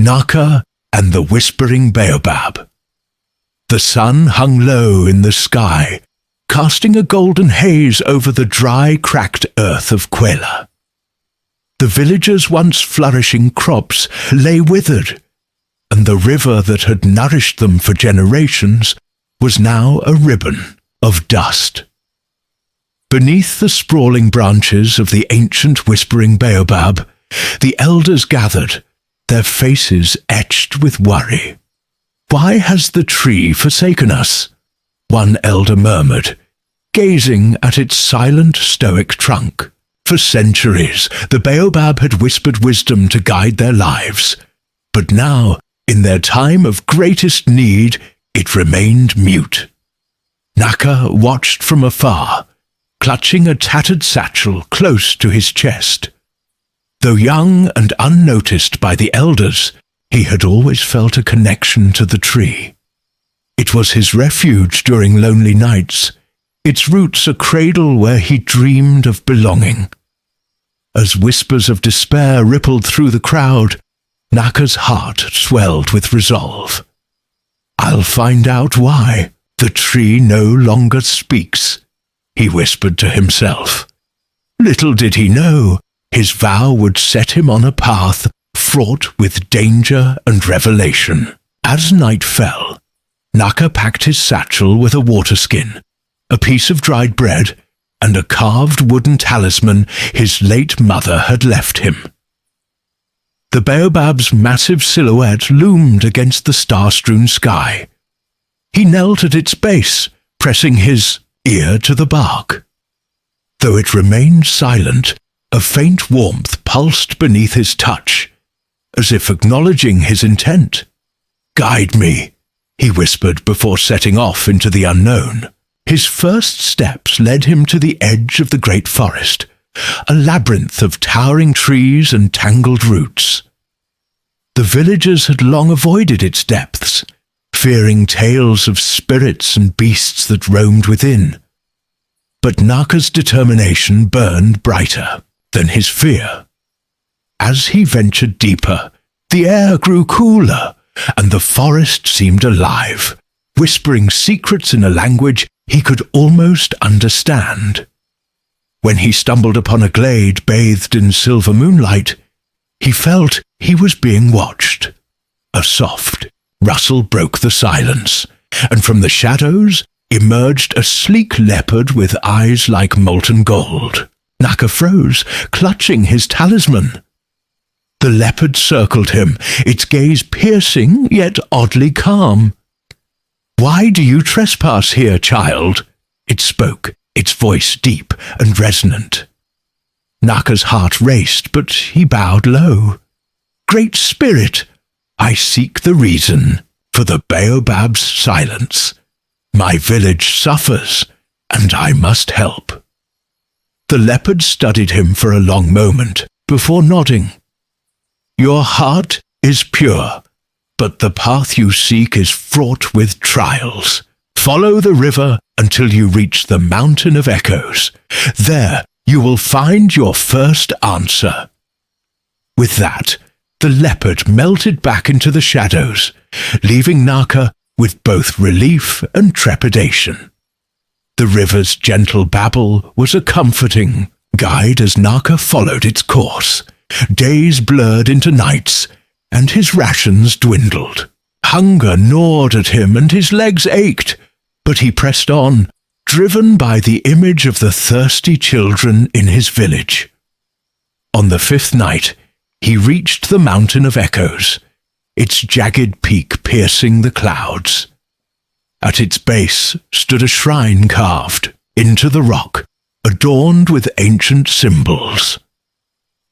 Naka and the Whispering Baobab. The sun hung low in the sky, casting a golden haze over the dry, cracked earth of Quela. The villagers' once flourishing crops lay withered, and the river that had nourished them for generations was now a ribbon of dust. Beneath the sprawling branches of the ancient Whispering Baobab, the elders gathered, their faces etched with worry. "Why has the tree forsaken us?" one elder murmured, gazing at its silent, stoic trunk. For centuries, the baobab had whispered wisdom to guide their lives, but now, in their time of greatest need, it remained mute. Naka watched from afar, clutching a tattered satchel close to his chest. Though young and unnoticed by the elders, he had always felt a connection to the tree. It was his refuge during lonely nights, its roots a cradle where he dreamed of belonging. As whispers of despair rippled through the crowd, Naka's heart swelled with resolve. "I'll find out why the tree no longer speaks," he whispered to himself. Little did he know, his vow would set him on a path fraught with danger and revelation. As night fell, Naka packed his satchel with a water skin, a piece of dried bread, and a carved wooden talisman his late mother had left him. The baobab's massive silhouette loomed against the star-strewn sky. He knelt at its base, pressing his ear to the bark. Though it remained silent, a faint warmth pulsed beneath his touch, as if acknowledging his intent. "Guide me," he whispered before setting off into the unknown. His first steps led him to the edge of the great forest, a labyrinth of towering trees and tangled roots. The villagers had long avoided its depths, fearing tales of spirits and beasts that roamed within. But Naka's determination burned brighter than his fear. As he ventured deeper, the air grew cooler, and the forest seemed alive, whispering secrets in a language he could almost understand. When he stumbled upon a glade bathed in silver moonlight, he felt he was being watched. A soft rustle broke the silence, and from the shadows emerged a sleek leopard with eyes like molten gold. Naka froze, clutching his talisman. The leopard circled him, its gaze piercing yet oddly calm. "Why do you trespass here, child?" it spoke, its voice deep and resonant. Naka's heart raced, but he bowed low. "Great Spirit, I seek the reason for the baobab's silence. My village suffers, and I must help." The leopard studied him for a long moment before nodding. "Your heart is pure, but the path you seek is fraught with trials. Follow the river until you reach the Mountain of Echoes. There you will find your first answer." With that, the leopard melted back into the shadows, leaving Naka with both relief and trepidation. The river's gentle babble was a comforting guide as Naka followed its course. Days blurred into nights, and his rations dwindled. Hunger gnawed at him, and his legs ached, but he pressed on, driven by the image of the thirsty children in his village. On the 5th night, he reached the Mountain of Echoes, its jagged peak piercing the clouds. At its base stood a shrine carved into the rock, adorned with ancient symbols.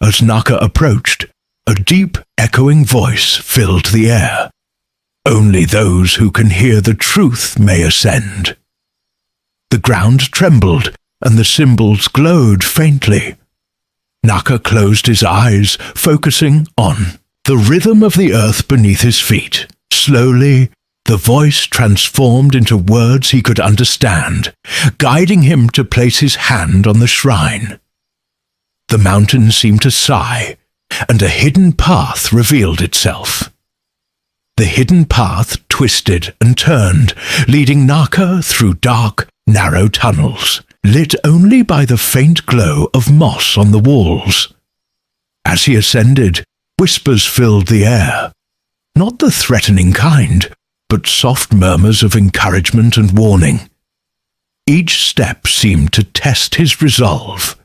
As Naka approached, a deep, echoing voice filled the air. "Only those who can hear the truth may ascend." The ground trembled, and the symbols glowed faintly. Naka closed his eyes, focusing on the rhythm of the earth beneath his feet. Slowly, the voice transformed into words he could understand, guiding him to place his hand on the shrine. The mountain seemed to sigh, and a hidden path revealed itself. The hidden path twisted and turned, leading Naka through dark, narrow tunnels, lit only by the faint glow of moss on the walls. As he ascended, whispers filled the air. Not the threatening kind, but soft murmurs of encouragement and warning. Each step seemed to test his resolve,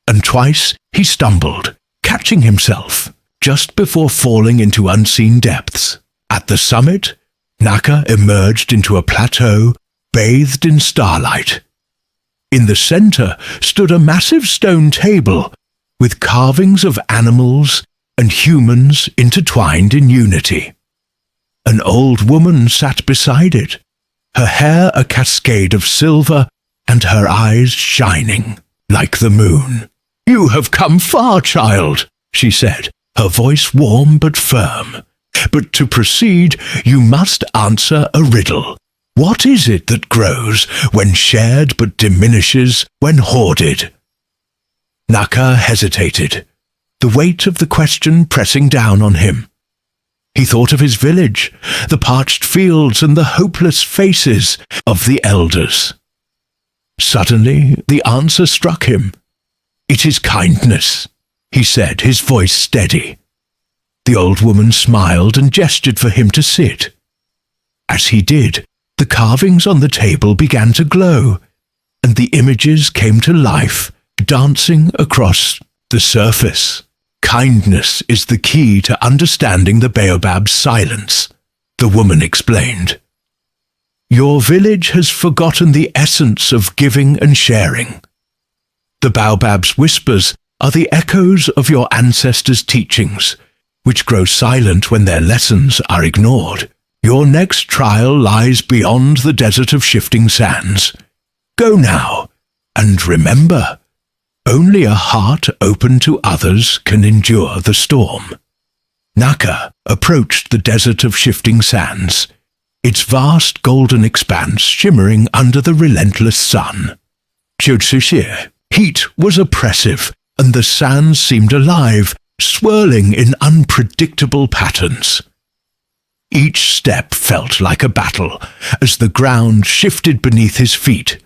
and twice he stumbled, catching himself, just before falling into unseen depths. At the summit, Naka emerged into a plateau bathed in starlight. In the center stood a massive stone table with carvings of animals and humans intertwined in unity. An old woman sat beside it, her hair a cascade of silver and her eyes shining like the moon. "You have come far, child," she said, her voice warm but firm. "But to proceed, you must answer a riddle. What is it that grows when shared but diminishes when hoarded?" Naka hesitated, the weight of the question pressing down on him. He thought of his village, the parched fields and the hopeless faces of the elders. Suddenly, the answer struck him. "It is kindness," he said, his voice steady. The old woman smiled and gestured for him to sit. As he did, the carvings on the table began to glow, and the images came to life, dancing across the surface. "Kindness is the key to understanding the baobab's silence," the woman explained. "Your village has forgotten the essence of giving and sharing. The baobab's whispers are the echoes of your ancestors' teachings, which grow silent when their lessons are ignored. Your next trial lies beyond the desert of shifting sands. Go now, and remember, only a heart open to others can endure the storm." Naka approached the desert of shifting sands, its vast golden expanse shimmering under the relentless sun. Heat was oppressive, and the sands seemed alive, swirling in unpredictable patterns. Each step felt like a battle, as the ground shifted beneath his feet.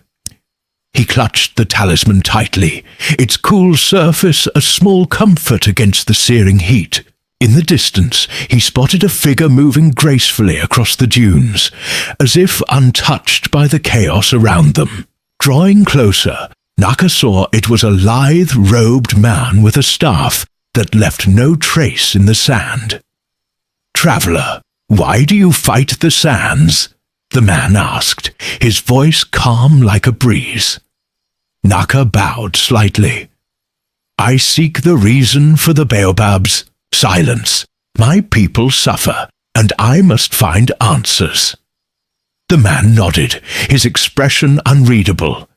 He clutched the talisman tightly, its cool surface a small comfort against the searing heat. In the distance, he spotted a figure moving gracefully across the dunes, as if untouched by the chaos around them. Drawing closer, Naka saw it was a lithe, robed man with a staff that left no trace in the sand. "Traveler, why do you fight the sands?" the man asked, his voice calm like a breeze. Naka bowed slightly. "I seek the reason for the baobab's silence. My people suffer, and I must find answers." The man nodded, his expression unreadable.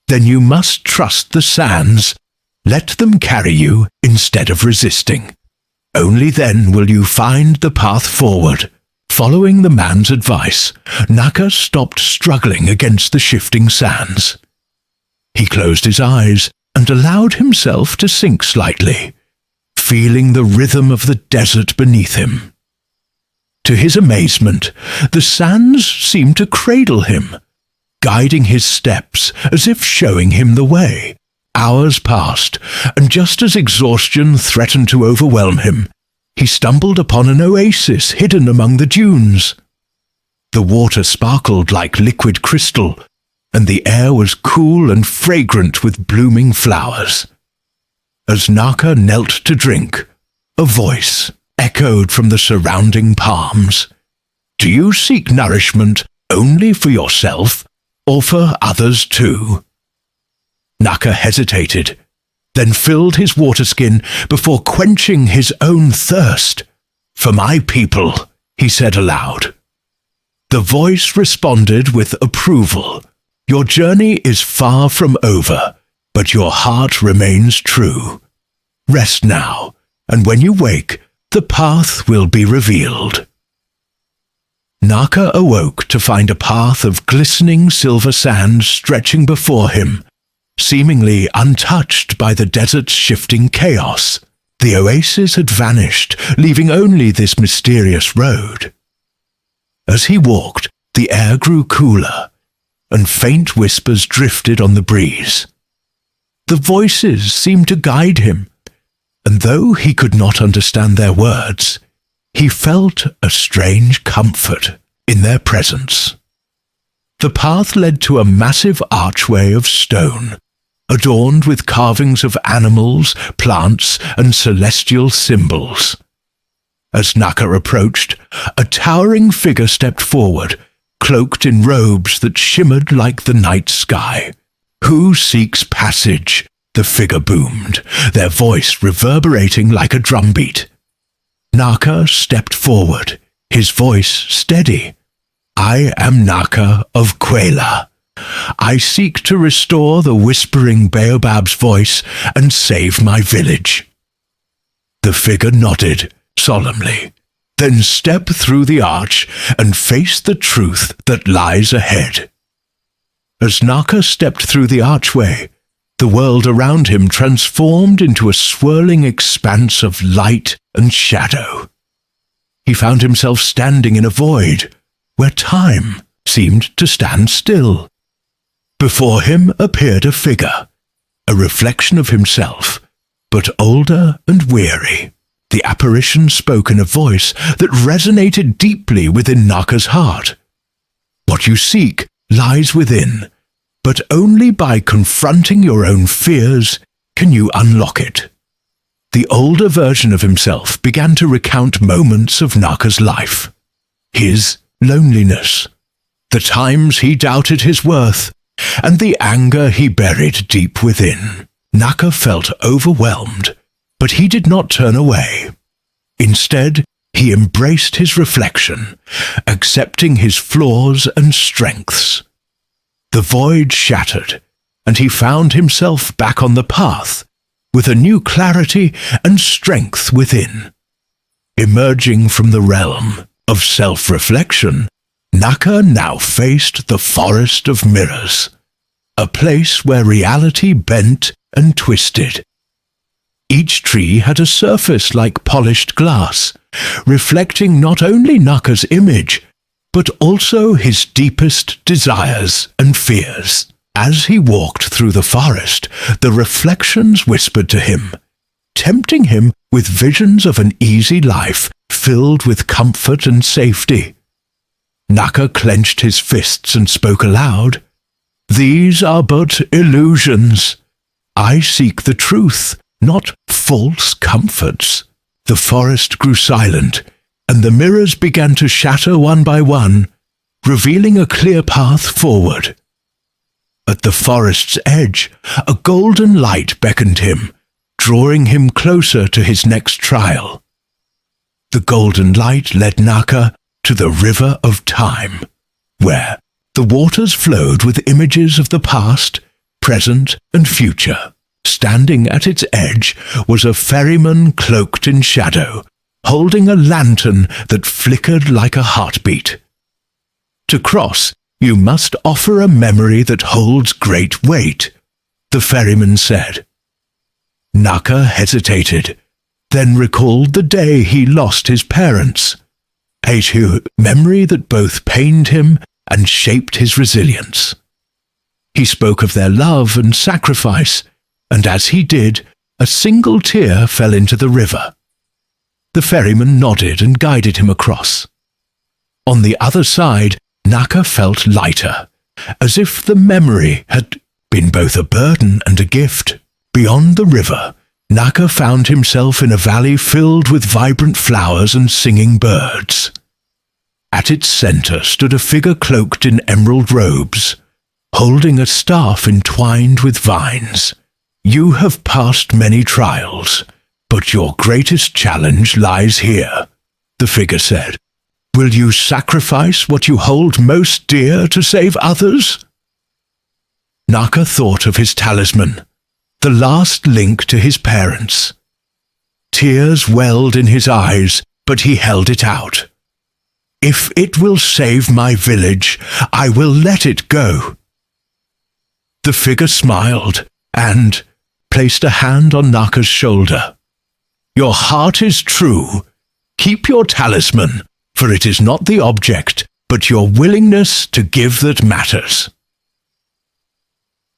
"Then you must trust the sands. Let them carry you instead of resisting. Only then will you find the path forward." Following the man's advice, Naka stopped struggling against the shifting sands. He closed his eyes and allowed himself to sink slightly, feeling the rhythm of the desert beneath him. To his amazement, the sands seemed to cradle him, guiding his steps as if showing him the way. Hours passed, and just as exhaustion threatened to overwhelm him, he stumbled upon an oasis hidden among the dunes. The water sparkled like liquid crystal, and the air was cool and fragrant with blooming flowers. As Naka knelt to drink, a voice echoed from the surrounding palms. "Do you seek nourishment only for yourself, or for others too?" Naka hesitated, then filled his water skin before quenching his own thirst. "For my people," he said aloud. The voice responded with approval. "Your journey is far from over, but your heart remains true. Rest now, and when you wake, the path will be revealed." Naka awoke to find a path of glistening silver sand stretching before him, seemingly untouched by the desert's shifting chaos. The oasis had vanished, leaving only this mysterious road. As he walked, the air grew cooler, and faint whispers drifted on the breeze. The voices seemed to guide him, and though he could not understand their words, he felt a strange comfort in their presence. The path led to a massive archway of stone, adorned with carvings of animals, plants, and celestial symbols. As Naka approached, a towering figure stepped forward, cloaked in robes that shimmered like the night sky. "Who seeks passage?" the figure boomed, their voice reverberating like a drumbeat. Naka stepped forward, his voice steady. "I am Naka of Quela. I seek to restore the Whispering Baobab's voice and save my village." The figure nodded solemnly, then stepped through the arch and faced the truth that lies ahead. As Naka stepped through the archway, the world around him transformed into a swirling expanse of light and shadow. He found himself standing in a void where time seemed to stand still. Before him appeared a figure, a reflection of himself, but older and weary. The apparition spoke in a voice that resonated deeply within Naka's heart. "What you seek lies within, but only by confronting your own fears can you unlock it." The older version of himself began to recount moments of Naka's life. His loneliness, the times he doubted his worth, and the anger he buried deep within. Naka felt overwhelmed, but he did not turn away. Instead, he embraced his reflection, accepting his flaws and strengths. The void shattered, and he found himself back on the path, with a new clarity and strength within. Emerging from the realm of self-reflection, Naka now faced the forest of mirrors, a place where reality bent and twisted. Each tree had a surface like polished glass, reflecting not only Naka's image, but also his deepest desires and fears. As he walked through the forest, the reflections whispered to him, tempting him with visions of an easy life filled with comfort and safety. Naka clenched his fists and spoke aloud. "These are but illusions. I seek the truth, not false comforts." The forest grew silent, and the mirrors began to shatter one by one, revealing a clear path forward. At the forest's edge, a golden light beckoned him, drawing him closer to his next trial. The golden light led Naka to the river of time, where the waters flowed with images of the past, present, and future. Standing at its edge was a ferryman cloaked in shadow, holding a lantern that flickered like a heartbeat. "To cross, you must offer a memory that holds great weight," the ferryman said. Naka hesitated, then recalled the day he lost his parents, a memory that both pained him and shaped his resilience. He spoke of their love and sacrifice, and as he did, a single tear fell into the river. The ferryman nodded and guided him across. On the other side, Naka felt lighter, as if the memory had been both a burden and a gift. Beyond the river, Naka found himself in a valley filled with vibrant flowers and singing birds. At its center stood a figure cloaked in emerald robes, holding a staff entwined with vines. "You have passed many trials, but your greatest challenge lies here," the figure said. "Will you sacrifice what you hold most dear to save others?" Naka thought of his talisman, the last link to his parents. Tears welled in his eyes, but he held it out. "If it will save my village, I will let it go." The figure smiled and placed a hand on Naka's shoulder. "Your heart is true. Keep your talisman, for it is not the object, but your willingness to give that matters.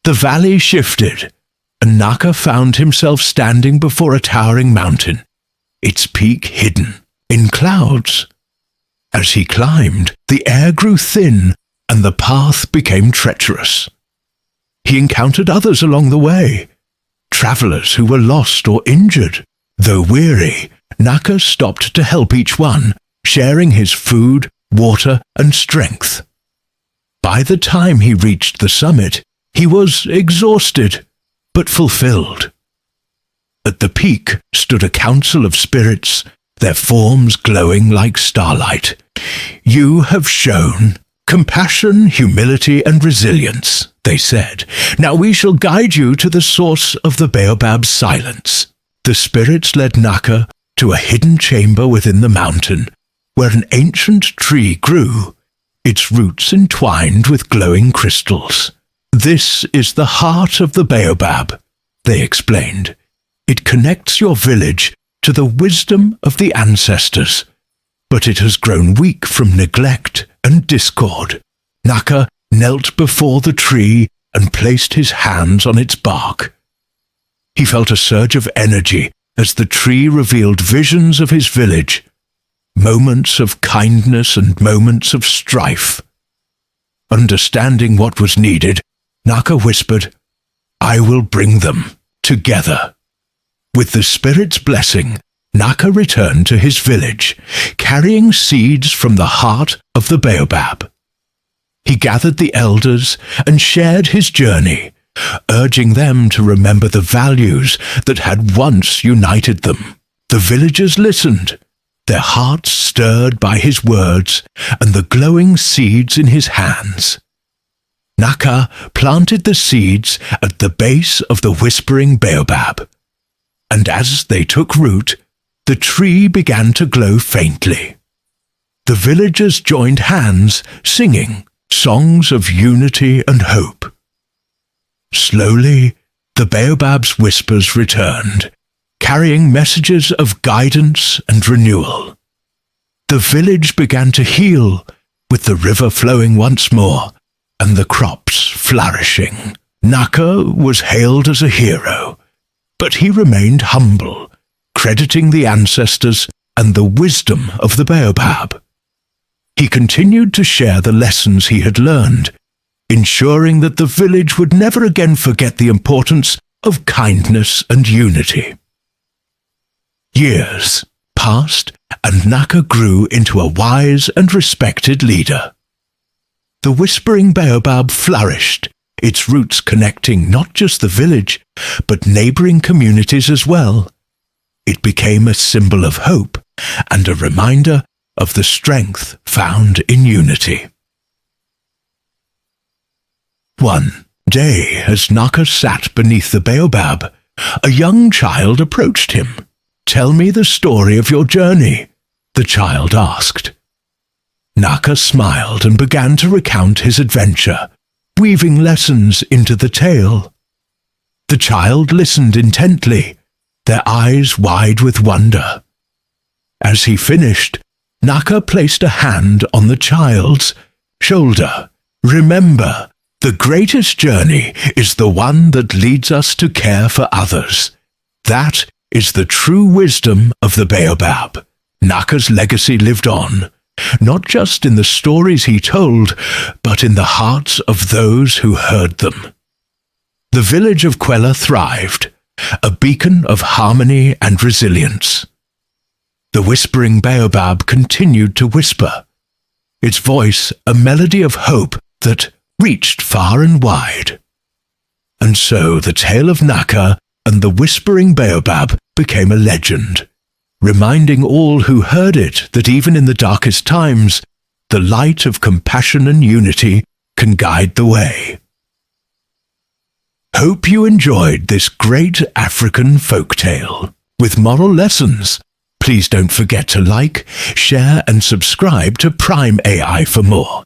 The valley shifted, and Naka found himself standing before a towering mountain, its peak hidden in clouds. As he climbed, the air grew thin and the path became treacherous. He encountered others along the way, travelers who were lost or injured. Though weary, Naka stopped to help each one, sharing his food, water, and strength. By the time he reached the summit, he was exhausted, but fulfilled. At the peak stood a council of spirits, their forms glowing like starlight. "You have shown compassion, humility, and resilience," they said. "Now we shall guide you to the source of the baobab's silence." The spirits led Naka to a hidden chamber within the mountain, where an ancient tree grew, its roots entwined with glowing crystals. "This is the heart of the baobab," they explained. "It connects your village to the wisdom of the ancestors, but it has grown weak from neglect and discord." Naka knelt before the tree and placed his hands on its bark. He felt a surge of energy as the tree revealed visions of his village, moments of kindness and moments of strife. Understanding what was needed, Naka whispered, "I will bring them together." With the spirit's blessing, Naka returned to his village, carrying seeds from the heart of the baobab. He gathered the elders and shared his journey, urging them to remember the values that had once united them. The villagers listened, their hearts stirred by his words and the glowing seeds in his hands. Naka planted the seeds at the base of the Whispering Baobab, and as they took root, the tree began to glow faintly. The villagers joined hands, singing songs of unity and hope. Slowly, the baobab's whispers returned, carrying messages of guidance and renewal. The village began to heal, with the river flowing once more, and the crops flourishing. Naka was hailed as a hero, but he remained humble, crediting the ancestors and the wisdom of the baobab. He continued to share the lessons he had learned, ensuring that the village would never again forget the importance of kindness and unity. Years passed, and Naka grew into a wise and respected leader. The Whispering Baobab flourished, its roots connecting not just the village, but neighboring communities as well. It became a symbol of hope and a reminder of the strength found in unity. One day, as Naka sat beneath the baobab, a young child approached him. "Tell me the story of your journey," the child asked. Naka smiled and began to recount his adventure, weaving lessons into the tale. The child listened intently, their eyes wide with wonder. As he finished, Naka placed a hand on the child's shoulder. "Remember, the greatest journey is the one that leads us to care for others. That is the true wisdom of the baobab." Naka's legacy lived on, not just in the stories he told, but in the hearts of those who heard them. The village of Quella thrived, a beacon of harmony and resilience. The Whispering Baobab continued to whisper, its voice a melody of hope that reached far and wide. And so the tale of Naka and the Whispering Baobab became a legend, reminding all who heard it that even in the darkest times, the light of compassion and unity can guide the way. Hope you enjoyed this great African folktale with moral lessons. Please don't forget to like, share and subscribe to Prime AI for more.